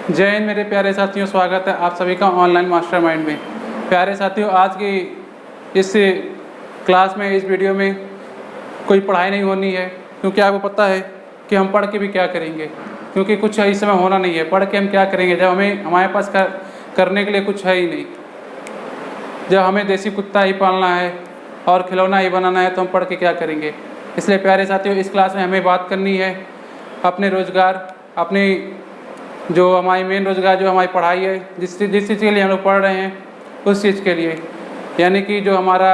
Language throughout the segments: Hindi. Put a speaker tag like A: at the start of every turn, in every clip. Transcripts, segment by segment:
A: जय हिंद मेरे प्यारे साथियों, स्वागत है आप सभी का ऑनलाइन मास्टरमाइंड में। प्यारे साथियों, आज की इस क्लास में, इस वीडियो में कोई पढ़ाई नहीं होनी है, क्योंकि आपको पता है कि हम पढ़ के भी क्या करेंगे, क्योंकि कुछ इस समय होना नहीं है। पढ़ के हम क्या करेंगे जब हमारे पास करने के लिए कुछ है ही नहीं। जब हमें देसी कुत्ता ही पालना है और खिलौना ही बनाना है तो हम पढ़ के क्या करेंगे। इसलिए प्यारे साथियों, इस क्लास में हमें बात करनी है अपने रोज़गार, अपनी जो हमारी मेन रोज़गार, जो हमारी पढ़ाई है, जिस चीज़ के लिए हम लोग पढ़ रहे हैं उस चीज़ के लिए, यानी कि जो हमारा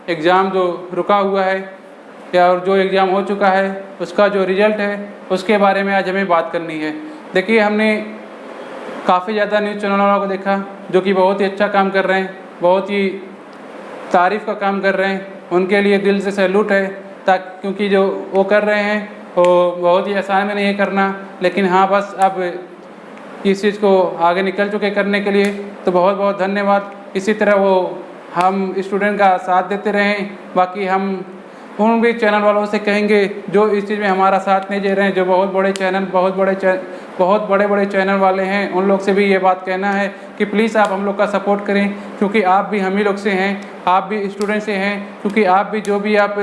A: एग्ज़ाम जो रुका हुआ है या और जो एग्ज़ाम हो चुका है उसका जो रिज़ल्ट है उसके बारे में आज हमें बात करनी है। देखिए, हमने काफ़ी ज़्यादा न्यूज़ चैनल वालों को देखा जो कि बहुत ही अच्छा काम कर रहे हैं, बहुत ही तारीफ़ का काम कर रहे हैं। उनके लिए दिल से सैल्यूट है, क्योंकि जो वो कर रहे हैं वो बहुत ही आसान में नहीं है करना, लेकिन हाँ, बस अब इस चीज़ को आगे निकल चुके करने के लिए तो बहुत बहुत धन्यवाद। इसी तरह वो हम स्टूडेंट का साथ देते रहें। बाकी हम उन भी चैनल वालों से कहेंगे जो इस चीज़ में हमारा साथ नहीं दे रहे हैं, जो बहुत बड़े चैनल वाले हैं, उन लोग से भी ये बात कहना है कि प्लीज़ आप हम लोग का सपोर्ट करें, क्योंकि आप भी हम ही लोग से हैं, आप भी स्टूडेंट से हैं। क्योंकि आप भी जो भी आप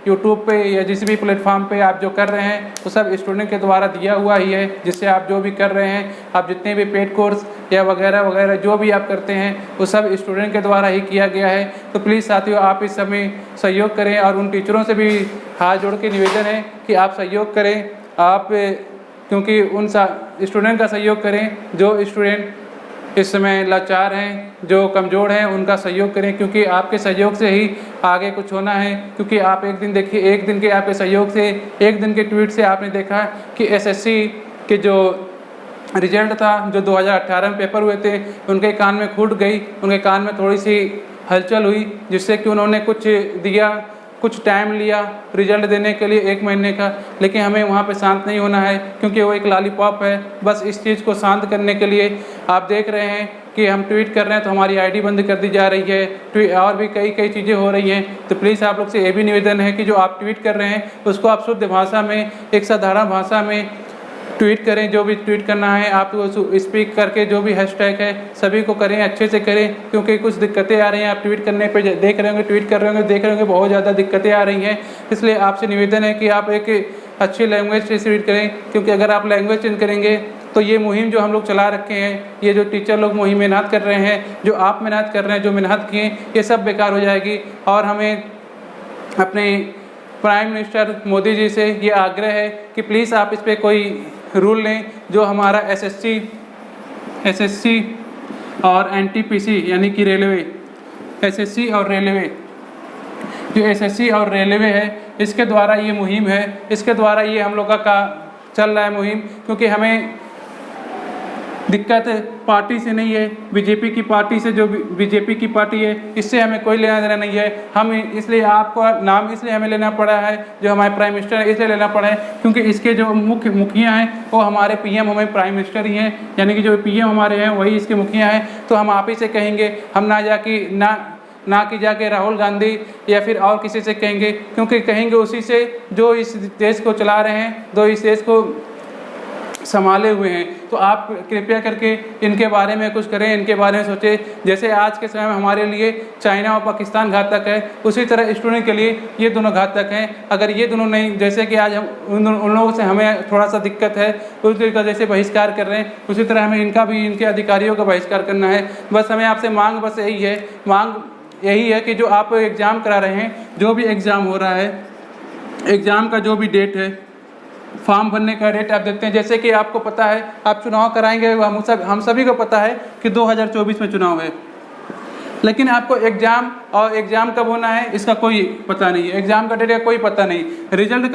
A: यूट्यूब पे या जिस भी प्लेटफॉर्म पे आप जो कर रहे हैं वो सब स्टूडेंट के द्वारा दिया हुआ ही है। जिससे आप जो भी कर रहे हैं, आप जितने भी पेड कोर्स या वगैरह वगैरह जो भी आप करते हैं वो सब स्टूडेंट के द्वारा ही किया गया है। तो प्लीज़ साथियों, आप इस समय सहयोग करें और उन टीचरों से भी हाथ जोड़ के निवेदन है कि आप सहयोग करें, आप क्योंकि उन स्टूडेंट का सहयोग करें जो स्टूडेंट इस समय लाचार हैं, जो कमज़ोर हैं, उनका सहयोग करें, क्योंकि आपके सहयोग से ही आगे कुछ होना है। क्योंकि आप एक दिन देखिए, एक दिन के आपके सहयोग से, एक दिन के ट्वीट से आपने देखा कि एसएससी के जो रिजल्ट था, जो 2018 में पेपर हुए थे, उनके कान में फूट गई, उनके कान में थोड़ी सी हलचल हुई, जिससे कि उन्होंने कुछ दिया, कुछ टाइम लिया रिजल्ट देने के लिए 1 महीने का। लेकिन हमें वहाँ पे शांत नहीं होना है, क्योंकि वो एक लॉलीपॉप है। बस इस चीज़ को शांत करने के लिए आप देख रहे हैं कि हम ट्वीट कर रहे हैं तो हमारी आईडी बंद कर दी जा रही है, और भी कई चीज़ें हो रही हैं। तो प्लीज़ आप लोग से ये भी निवेदन है कि जो आप ट्वीट कर रहे हैं उसको आप शुद्ध भाषा में, एक साधारण भाषा में ट्वीट करें। जो भी ट्वीट करना है आप स्पीक करके, जो भी हैशटैग है सभी को करें, अच्छे से करें, क्योंकि कुछ दिक्कतें आ रही हैं। आप ट्वीट करने पे देख रहे होंगे, ट्वीट कर रहे होंगे, देख रहे होंगे, बहुत ज़्यादा दिक्कतें आ रही हैं। इसलिए आपसे निवेदन है कि आप एक अच्छी लैंग्वेज से ट्वीट करें, क्योंकि अगर आप लैंग्वेज चेंज करेंगे तो ये मुहिम जो हम लोग चला रखे हैं, ये जो टीचर लोग मुहिम मेहनत कर रहे हैं, जो आप मेहनत कर रहे हैं, जो मेहनत किए, ये सब बेकार हो जाएगी। और हमें अपने प्राइम मिनिस्टर मोदी जी से ये आग्रह है कि प्लीज़ आप इस पर कोई रूल लें, जो हमारा एसएससी और एनटीपीसी यानी कि रेलवे, एसएससी और रेलवे, जो एसएससी और रेलवे है, इसके द्वारा ये मुहिम है, इसके द्वारा ये हम लोग का चल रहा है मुहिम। क्योंकि हमें दिक्कत पार्टी से नहीं है, बीजेपी की पार्टी से, जो बीजेपी की पार्टी है, इससे हमें कोई लेना देना नहीं है। हम इसलिए आपका नाम इसलिए हमें लेना पड़ा है, जो हमारे प्राइम मिनिस्टर है इसलिए लेना पड़ा है, क्योंकि इसके जो मुखिया हैं वो हमारे पीएम, हमें प्राइम मिनिस्टर ही हैं, यानी कि जो पीएम हमारे हैं वही इसके मुखिया हैं। तो हम आप ही से कहेंगे, हम ना कि जाके राहुल गांधी या फिर और किसी से कहेंगे, क्योंकि कहेंगे उसी से जो इस देश को चला रहे हैं, जो इस देश को संभाले हुए हैं। तो आप कृपया करके इनके बारे में कुछ करें, इनके बारे में सोचें। जैसे आज के समय में हमारे लिए चाइना और पाकिस्तान घातक है, उसी तरह स्टूडेंट के लिए ये दोनों घातक हैं। अगर ये दोनों नहीं, जैसे कि आज हम उन लोगों से हमें थोड़ा सा दिक्कत है, उस का जैसे बहिष्कार कर रहे हैं, उसी तरह हमें इनका भी, इनके अधिकारियों का बहिष्कार करना है। बस हमें आपसे मांग बस यही है कि जो आप एग्ज़ाम करा रहे हैं, जो भी एग्ज़ाम हो रहा है, एग्ज़ाम का जो भी डेट है, फॉर्म भरने का डेट आप देखते हैं। जैसे कि आपको पता है आप चुनाव कराएंगे, हम सभी को पता है कि 2024 में चुनाव है, लेकिन आपको एग्ज़ाम कब होना है इसका कोई पता नहीं है। एग्ज़ाम का डेट का कोई पता नहीं, रिजल्ट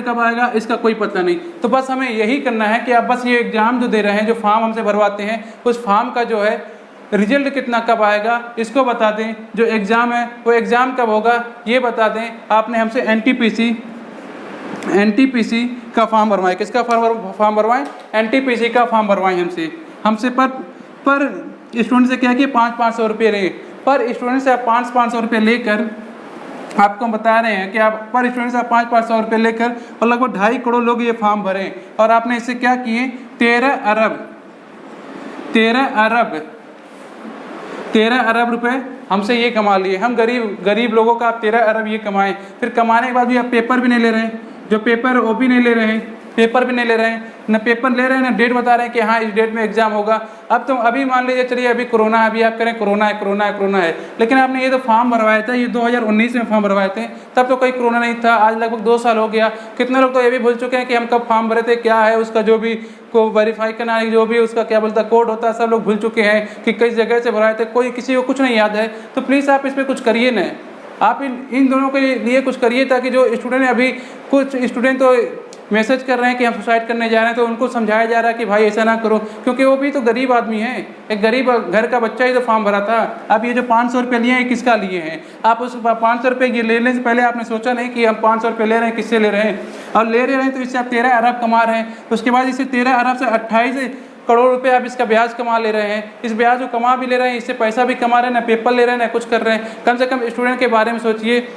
A: कब आएगा इसका कोई पता नहीं। तो बस हमें यही करना है कि आप बस ये एग्ज़ाम जो दे रहे हैं, जो फॉर्म हमसे भरवाते हैं, उस फॉर्म का जो है रिजल्ट कितना कब आएगा इसको बता दें। जो एग्ज़ाम है वो एग्ज़ाम कब होगा ये बता दें। आपने हमसे एनटीपीसी का फॉर्म भरवाएं। किसका फॉर्म भरवाएं? एनटीपीसी का फॉर्म भरवाएं हमसे पर स्टूडेंट से क्या कि 500-500 रुपये लें। पर स्टूडेंट से आप 500-500 रुपये लेकर आपको हम बता रहे हैं कि आप पर स्टूडेंट से 500 रुपये लेकर और लगभग 2.5 करोड़ लोग ये फॉर्म भरे और आपने इससे क्या किए 13 अरब रुपए हमसे ये कमा लिए। हम गरीब लोगों का आप 13 अरब ये कमाएं, फिर कमाने के बाद भी आप पेपर भी नहीं ले रहे हैं, जो पेपर वो भी नहीं ले रहे हैं, पेपर भी नहीं ले रहे हैं, न पेपर ले रहे हैं, न डेट बता रहे हैं कि हाँ इस डेट में एग्जाम होगा। अब तो अभी मान लीजिए चलिए अभी कोरोना है, अभी आप करें कोरोना है, लेकिन आपने ये तो फॉर्म भरवाया था, ये 2019 में फॉर्म भरवाए थे, तब तो कोई कोरोना नहीं था। आज लगभग 2 साल हो गया। कितने लोग तो ये भी भूल चुके हैं कि हम कब फॉर्म भरे थे, क्या है उसका जो भी को वेरीफाई करना है, जो भी उसका क्या बोलता है कोड होता है, सब लोग भूल चुके हैं कि किस जगह से भराए थे, कोई किसी को कुछ नहीं याद है। तो प्लीज़ आप इस पर कुछ करिए ना, आप इन दोनों के लिए कुछ करिए, ताकि जो स्टूडेंट अभी कुछ स्टूडेंट तो मैसेज कर रहे हैं कि हम सुसाइड करने जा रहे हैं, तो उनको समझाया जा रहा है कि भाई ऐसा ना करो, क्योंकि वो भी तो गरीब आदमी है, एक गरीब घर का बच्चा ही तो फॉर्म भरा था। अब ये जो 500 रुपये लिए हैं किसका लिए हैं? आप उस 500 रुपये ये लेने से पहले आपने सोचा नहीं कि हम 500 रुपये ले रहे हैं, किससे ले रहे हैं? और ले रहे हैं तो इससे आप 13 अरब कमा रहे हैं, उसके बाद इससे 13 अरब से 28 करोड़ रुपए आप इसका ब्याज कमा ले रहे हैं। इस ब्याज को कमा भी ले रहे हैं, इससे पैसा भी कमा रहे हैं, ना पेपर ले रहे हैं, ना कुछ कर रहे हैं। कम से कम स्टूडेंट के बारे में सोचिए।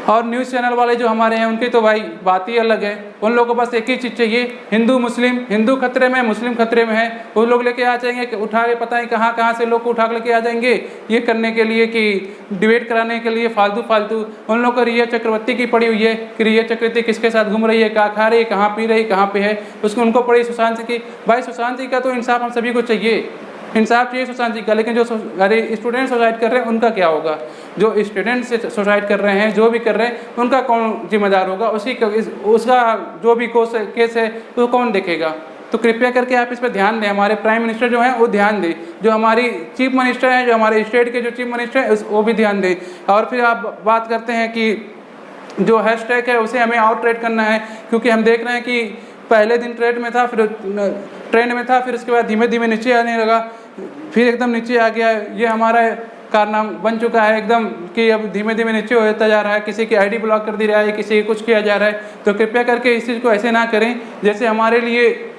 A: और न्यूज़ चैनल वाले जो हमारे हैं उनकी तो भाई बात ही अलग है, उन लोगों को बस एक ही चीज़ चाहिए, हिंदू मुस्लिम, हिंदू खतरे में, मुस्लिम खतरे में है, वो लोग लेके आ जाएंगे कि उठा के पता नहीं कहाँ से लोग को उठा के लेके आ जाएंगे ये करने के लिए कि डिबेट कराने के लिए फालतू। उन लोग को रिया चक्रवर्ती की पड़ी हुई है कि रिया चक्रवर्ती किसके साथ घूम रही है, क्या खा रही है, कहाँ पी रही, कहाँ पे है, उसको उनको पड़ी सुशांत सिंह की। भाई सुशांत सिंह का तो इंसाफ हम सभी को चाहिए, इंसाफ चाहिए सुशांत सिंह का, लेकिन जो स्टूडेंट सुसाइड कर रहे हैं उनका क्या होगा? जो स्टूडेंट से सुसाइड कर रहे हैं, जो भी कर रहे हैं, उनका कौन जिम्मेदार होगा? उसका जो भी केस है तो कौन देखेगा? तो कृपया करके आप इस पर ध्यान दें। हमारे प्राइम मिनिस्टर जो हैं वो ध्यान दें, जो हमारी चीफ मिनिस्टर हैं, जो हमारे स्टेट के जो चीफ मिनिस्टर हैं वो भी ध्यान दें। और फिर आप बात करते हैं कि जो हैशटैग है उसे हमें और ट्रेड करना है, क्योंकि हम देख रहे हैं कि पहले दिन ट्रेंड में था, फिर उसके बाद धीमे धीमे नीचे आने लगा, फिर एकदम नीचे आ गया। ये हमारा कारनामा बन चुका है एकदम कि अब धीमे धीमे नीचे होता जा रहा है, किसी की आईडी ब्लॉक कर दी रहा है, किसी कुछ किया जा रहा है। तो कृपया करके इस चीज़ को ऐसे ना करें। जैसे हमारे लिए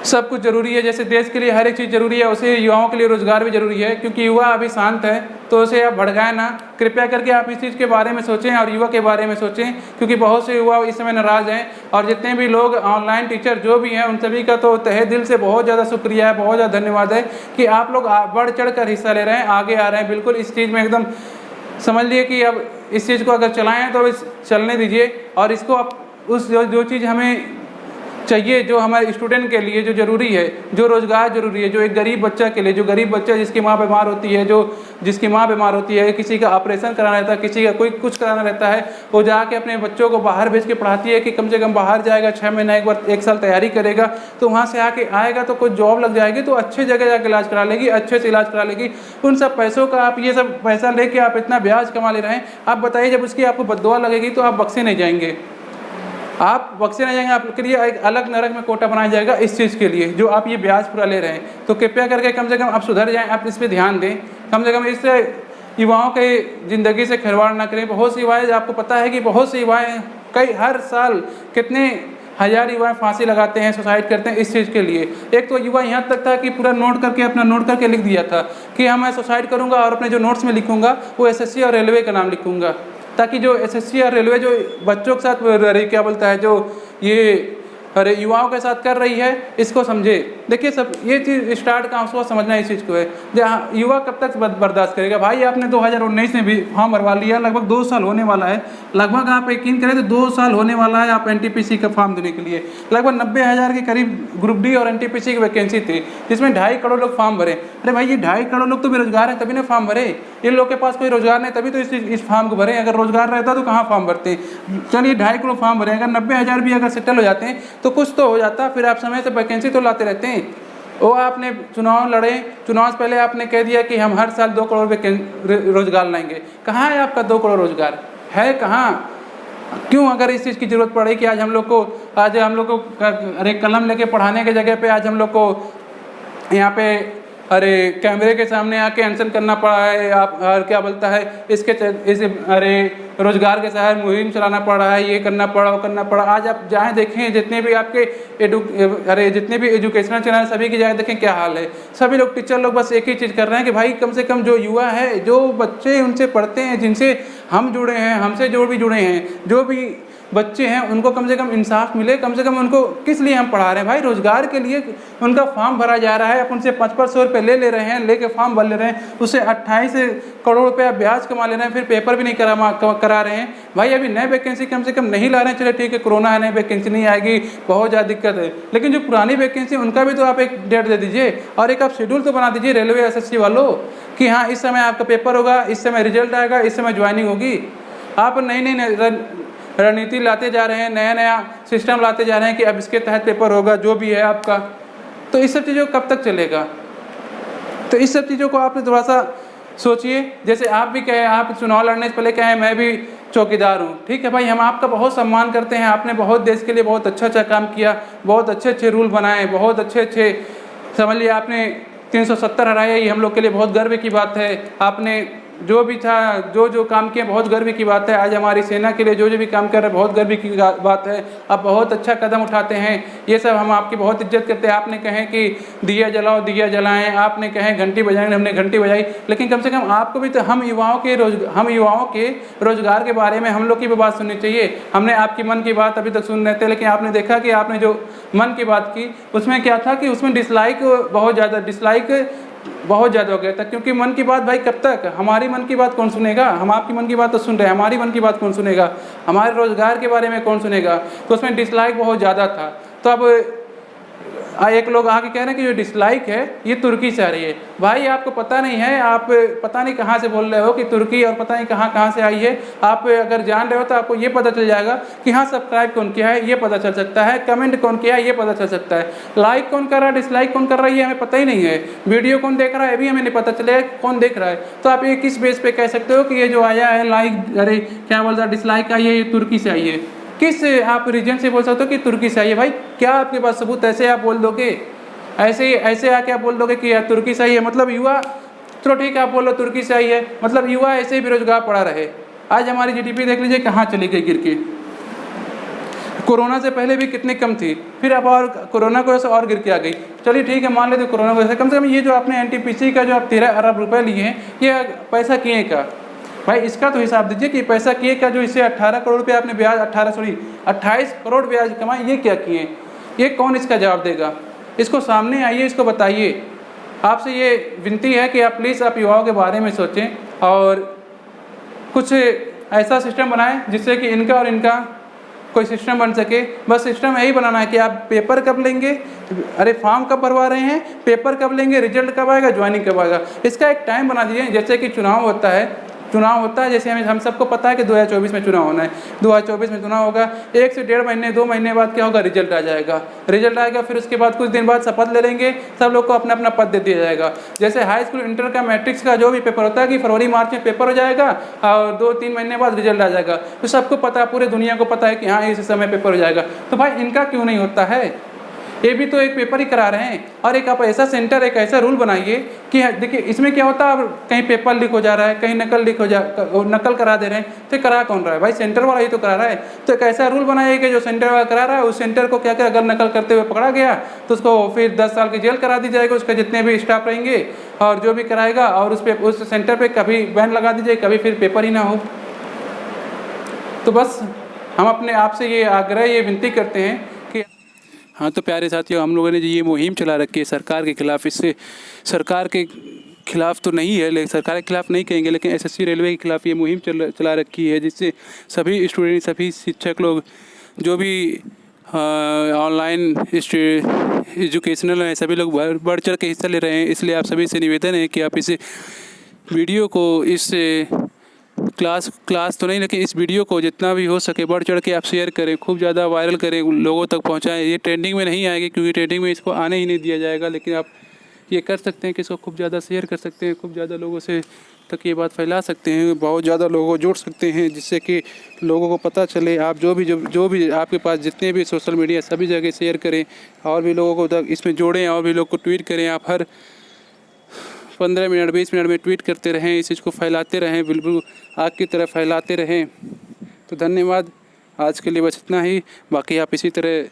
A: सब कुछ ज़रूरी है, जैसे देश के लिए हर एक चीज़ ज़रूरी है, उसे युवाओं के लिए रोज़गार भी ज़रूरी है, क्योंकि युवा अभी शांत है, तो उसे आप भड़काएं ना। कृपया करके आप इस चीज़ के बारे में सोचें और युवा के बारे में सोचें, क्योंकि बहुत से युवा इस समय नाराज़ हैं। और जितने भी लोग ऑनलाइन टीचर जो भी हैं उन सभी का तो तहे दिल से बहुत ज़्यादा शुक्रिया है, बहुत ज़्यादा धन्यवाद है कि आप लोग बढ़ चढ़ कर हिस्सा ले रहे हैं, आगे आ रहे हैं। बिल्कुल इस चीज़ में एकदम समझ लिए कि अब इस चीज़ को अगर चलाएँ तो चलने दीजिए, और इसको आप उस जो चीज़ हमें चाहिए, जो हमारे स्टूडेंट के लिए जो ज़रूरी है, जो रोज़गार ज़रूरी है, जो एक गरीब बच्चा के लिए, जो गरीब बच्चा जिसकी माँ बीमार होती है, जिसकी माँ बीमार होती है, किसी का ऑपरेशन कराना रहता है, किसी का कोई कुछ कराना रहता है, वो जाके अपने बच्चों को बाहर भेज के पढ़ाती है कि कम से कम बाहर जाएगा 6 महीना एक साल तैयारी करेगा, तो वहाँ से आके आएगा तो कोई जॉब लग जाएगी, तो अच्छे जगह जाकर इलाज करा लेगी, अच्छे से इलाज करा लेगी। उन सब पैसों का आप ये सब पैसा लेके आप इतना ब्याज कमा ले रहे हैं। आप बताइए, जब उसकी आपको बद्दुआ लगेगी तो आप बख्शे नहीं जाएंगे, आपके लिए एक अलग नरक में कोटा बनाया जाएगा इस चीज़ के लिए जो आप ये ब्याज पूरा ले रहे हैं। तो कृपया करके कम से कम आप सुधर जाएं, आप इस पर ध्यान दें, कम से कम इससे युवाओं के ज़िंदगी से खिलवाड़ ना करें। बहुत सी युवाएं, आपको पता है कि बहुत सी युवाएं हर साल कितने हज़ार युवाएं फांसी लगाते हैं, सुसाइड करते हैं इस चीज़ के लिए। एक तो युवा यहाँ तक था कि पूरा अपना नोट करके लिख दिया था कि हाँ मैं सुसाइड करूँगा और अपने जो नोट्स में लिखूँगा वो SSC और रेलवे का नाम लिखूँगा, ताकि जो SSC और रेलवे जो बच्चों के साथ क्या बोलता है, जो ये युवाओं के साथ कर रही है, इसको समझे। देखिए सब ये चीज़ स्टार्ट कहाँ से समझना इस चीज़ को है। युवा कब तक बर्दाश्त करेगा? भाई आपने 2019 में भी फॉर्म भरवा लिया, लगभग 2 साल होने वाला है, लगभग आप यकीन करें तो 2 साल होने वाला है आप NTPC का फॉर्म देने के लिए। लगभग 90,000 के करीब ग्रुप डी और NTPC की वैकेंसी थी, जिसमें 2.5 करोड़ लोग फॉर्म भरे। अरे भाई ये 2.5 करोड़ लोग तो बेरोजगार हैं, तभी ना फॉर्म भरे। इन लोग के पास कोई रोजगार नहीं, तभी तो इस फॉर्म को भरे। अगर रोजगार रहता तो कहाँ फॉर्म भरते? चलिए 2.5 करोड़ फॉर्म भरे, अगर 90,000 भी अगर सेटल हो जाते हैं तो कुछ तो हो जाता, फिर आप समय से वैकेंसी तो लाते रहते हैं। वो आपने चुनाव लड़े, चुनाव से पहले आपने कह दिया कि हम हर साल 2 करोड़ रोजगार लाएंगे। कहाँ है आपका 2 करोड़ रोजगार? है कहाँ? क्यों? अगर इस चीज़ की ज़रूरत पड़े कि आज हम लोग को अरे कलम लेके पढ़ाने की जगह पे आज हम लोग को यहाँ पे अरे कैमरे के सामने आके अनशन करना पड़ा है, आप और क्या बोलता है इस अरे रोजगार के शहर मुहिम चलाना पड़ रहा है, ये करना पड़ा वो करना पड़ा। आज आप जाएँ देखें जितने भी आपके जितने भी एजुकेशनल चैनल सभी की जाए देखें क्या हाल है। सभी लोग टीचर लोग बस एक ही चीज़ कर रहे हैं कि भाई कम से कम जो युवा है, जो बच्चे उनसे पढ़ते हैं, जिनसे हम जुड़े हैं, हमसे जो भी जुड़े हैं, जो भी बच्चे हैं, उनको कम से कम इंसाफ मिले। कम से कम उनको किस लिए हम पढ़ा रहे हैं भाई? रोजगार के लिए उनका फॉर्म भरा जा रहा है, अपन से 500 रुपये ले रहे हैं, लेके फॉर्म भर ले रहे हैं, उससे 28 करोड़ रुपया ब्याज कमा ले रहे हैं, फिर पेपर भी नहीं करा रहे हैं भाई। अभी नए वैकेंसी कम से कम नहीं ला रहे हैं, चले ठीक है कोरोना है, नई वैकेंसी नहीं आएगी, बहुत ज़्यादा दिक्कत है, लेकिन जो पुरानी वैकेंसी उनका भी तो आप एक डेट दे दीजिए और एक आप शेड्यूल तो बना दीजिए रेलवे SSC वालों कि हाँ इस समय आपका पेपर होगा, इस समय रिजल्ट आएगा, इस समय ज्वाइनिंग होगी। आप नई रणनीति लाते जा रहे हैं, नया नया सिस्टम लाते जा रहे हैं कि अब इसके तहत पेपर होगा जो भी है आपका। तो इस सब चीज़ों को कब तक चलेगा? तो इस सब चीज़ों को आपने थोड़ा सा सोचिए। जैसे आप भी कहें, आप चुनाव लड़ने से पहले कहें मैं भी चौकीदार हूँ, ठीक है भाई, हम आपका बहुत सम्मान करते हैं, आपने बहुत देश के लिए बहुत अच्छा काम किया, बहुत अच्छे रूल बनाए, बहुत अच्छे समझ लिया आपने 370 हराया, ये हम लोग के लिए बहुत गर्व की बात है। आपने जो भी था जो काम किया बहुत गर्व की बात है। आज हमारी सेना के लिए जो भी काम कर रहे हैं बहुत गर्व की बात है। आप बहुत अच्छा कदम उठाते हैं, ये सब हम आपकी बहुत इज्जत करते हैं। आपने कहें कि दिया जलाओ दिया जलाएं, आपने कहें घंटी बजाएंगे, हमने घंटी बजाई, लेकिन कम से कम आपको भी तो हम युवाओं के रोजगार के बारे में हम लोग की भी बात सुननी चाहिए। हमने आपकी मन की बात अभी तक सुन रहे थे, लेकिन आपने देखा कि आपने जो मन की बात की उसमें क्या था कि उसमें डिसलाइक बहुत ज़्यादा हो गया था। क्योंकि मन की बात भाई कब तक, हमारी मन की बात कौन सुनेगा? हम आपकी मन की बात तो सुन रहे हैं, हमारी मन की बात कौन सुनेगा? हमारे रोज़गार के बारे में कौन सुनेगा? तो उसमें डिसलाइक बहुत ज़्यादा था। तो अब एक लोग आके कह रहे हैं कि जो डिसलाइक है ये तुर्की से आ रही है। भाई आपको पता नहीं है, आप पता नहीं कहाँ से बोल रहे हो कि तुर्की, और पता नहीं कहाँ से आई है। आप अगर जान रहे हो तो आपको ये पता चल जाएगा कि हाँ सब्सक्राइब कौन किया है ये पता चल सकता है, कमेंट कौन किया है ये पता चल सकता है, लाइक कौन कर रहा है, डिसलाइक कौन कर रहा है ये हमें पता ही नहीं है, वीडियो कौन देख रहा है ये भी हमें नहीं पता चलेगा कौन देख रहा है। तो आप ये किस बेस पे कह सकते हो कि ये जो आया है लाइक, अरे क्या बोल रहा है, डिसलाइक आई है, ये तुर्की से आई है? किस आप रीजन से बोल सकते हो कि तुर्की से आई है? भाई क्या आपके पास सबूत? ऐसे आप बोल दोगे, ऐसे आके आप बोल दोगे कि यार तुर्की से आई है, मतलब युवा, चलो ठीक है आप बोलो तुर्की से आई है, मतलब युवा ऐसे ही बेरोजगार पड़ा रहे। आज हमारी GDP देख लीजिए कहाँ चली गई गिर के। कोरोना से पहले भी कितनी कम थी, फिर अब और कोरोना की वजह से और गिर के आ गई। चलिए ठीक है मान लेते कोरोना की वजह से, कम से कम ये जो आपने NTPC का जो आप 13 अरब रुपये लिए हैं, ये पैसा किए का? भाई इसका तो हिसाब दीजिए कि पैसा किए क्या? जो इससे 18 करोड़ रुपये आपने ब्याज 28 करोड़ ब्याज कमाए, ये क्या किए? ये कौन इसका जवाब देगा? इसको सामने आइए, इसको बताइए। आपसे ये विनती है कि आप प्लीज़ आप युवाओं के बारे में सोचें और कुछ ऐसा सिस्टम बनाएं जिससे कि इनका और इनका कोई सिस्टम बन सके। बस सिस्टम यही बनाना है कि आप पेपर कब लेंगे, अरे फॉर्म कब भरवा रहे हैं, पेपर कब लेंगे, रिजल्ट कब आएगा, ज्वाइनिंग कब आएगा, इसका एक टाइम बना दीजिए। जैसे कि चुनाव होता है, जैसे हम सबको पता है कि 2024 में चुनाव होना है, 2024 में चुनाव होगा, 1 से 1.5 महीने 2 महीने बाद क्या होगा, रिजल्ट आ जाएगा। रिजल्ट आएगा, फिर उसके बाद कुछ दिन बाद शपथ ले लेंगे, सब लोग को अपना अपना पद दे दिया जाएगा। जैसे हाई स्कूल इंटर का मैट्रिक्स का जो भी पेपर होता है कि फरवरी मार्च में पेपर हो जाएगा और 2-3 महीने बाद रिजल्ट आ जाएगा। तो सबको पता, पूरे दुनिया को पता है कि हाँ इस समय पेपर हो जाएगा। तो भाई इनका क्यों नहीं होता है? ये भी तो एक पेपर ही करा रहे हैं। और एक आप ऐसा सेंटर, एक ऐसा रूल बनाइए कि देखिए इसमें क्या होता है, अब कहीं पेपर लीक हो जा रहा है, कहीं नकल करा दे रहे हैं, तो करा कौन रहा है भाई? सेंटर वाला ही तो करा रहा है। तो एक ऐसा रूल बनाइए कि जो सेंटर वाला करा रहा है उस सेंटर को क्या अगर नकल करते हुए पकड़ा गया तो उसको फिर 10 साल की जेल करा दी जाएगी, उसके जितने भी स्टाफ रहेंगे और जो भी कराएगा, और उस सेंटर पर कभी बैन लगा दीजिए, कभी फिर पेपर ही ना हो। तो बस हम अपने आप से ये आग्रह, ये विनती करते हैं कि हाँ। तो प्यारे साथियों, हम लोगों ने जो ये मुहिम चला रखी है सरकार के खिलाफ, इससे सरकार के खिलाफ तो नहीं है, लेकिन सरकार के खिलाफ नहीं कहेंगे, लेकिन SSC रेलवे के खिलाफ ये मुहिम चला रखी है, जिससे सभी स्टूडेंट, सभी शिक्षक लोग जो भी ऑनलाइन एजुकेशनल हैं, सभी लोग बढ़ चढ़ के हिस्सा ले रहे हैं। इसलिए आप सभी से निवेदन है कि आप इस वीडियो को, इस क्लास तो नहीं, लेकिन इस वीडियो को जितना भी हो सके बढ़ चढ़ के आप शेयर करें, खूब ज़्यादा वायरल करें, लोगों तक पहुंचाएं। ये ट्रेंडिंग में नहीं आएगी क्योंकि ट्रेंडिंग में इसको आने ही नहीं दिया जाएगा, लेकिन आप ये कर सकते हैं कि इसको खूब ज़्यादा शेयर कर सकते हैं, खूब ज़्यादा लोगों से तक ये बात फैला सकते हैं, बहुत ज़्यादा लोगों को जोड़ सकते हैं, जिससे कि लोगों को पता चले। आप जो भी आपके पास जितने भी सोशल मीडिया सभी जगह शेयर करें और भी लोगों को इसमें जोड़ें और भी लोग को ट्वीट करें। आप हर 15 मिनट 20 मिनट में ट्वीट करते रहें, इस चीज़ को फैलाते रहें, बिल्कुल आग की तरह फैलाते रहें। तो धन्यवाद, आज के लिए बस इतना ही। बाकी आप इसी तरह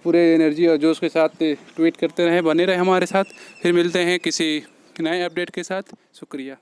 A: पूरे एनर्जी और जोश के साथ ट्वीट करते रहें, बने रहें हमारे साथ। फिर मिलते हैं किसी नए अपडेट के साथ। शुक्रिया।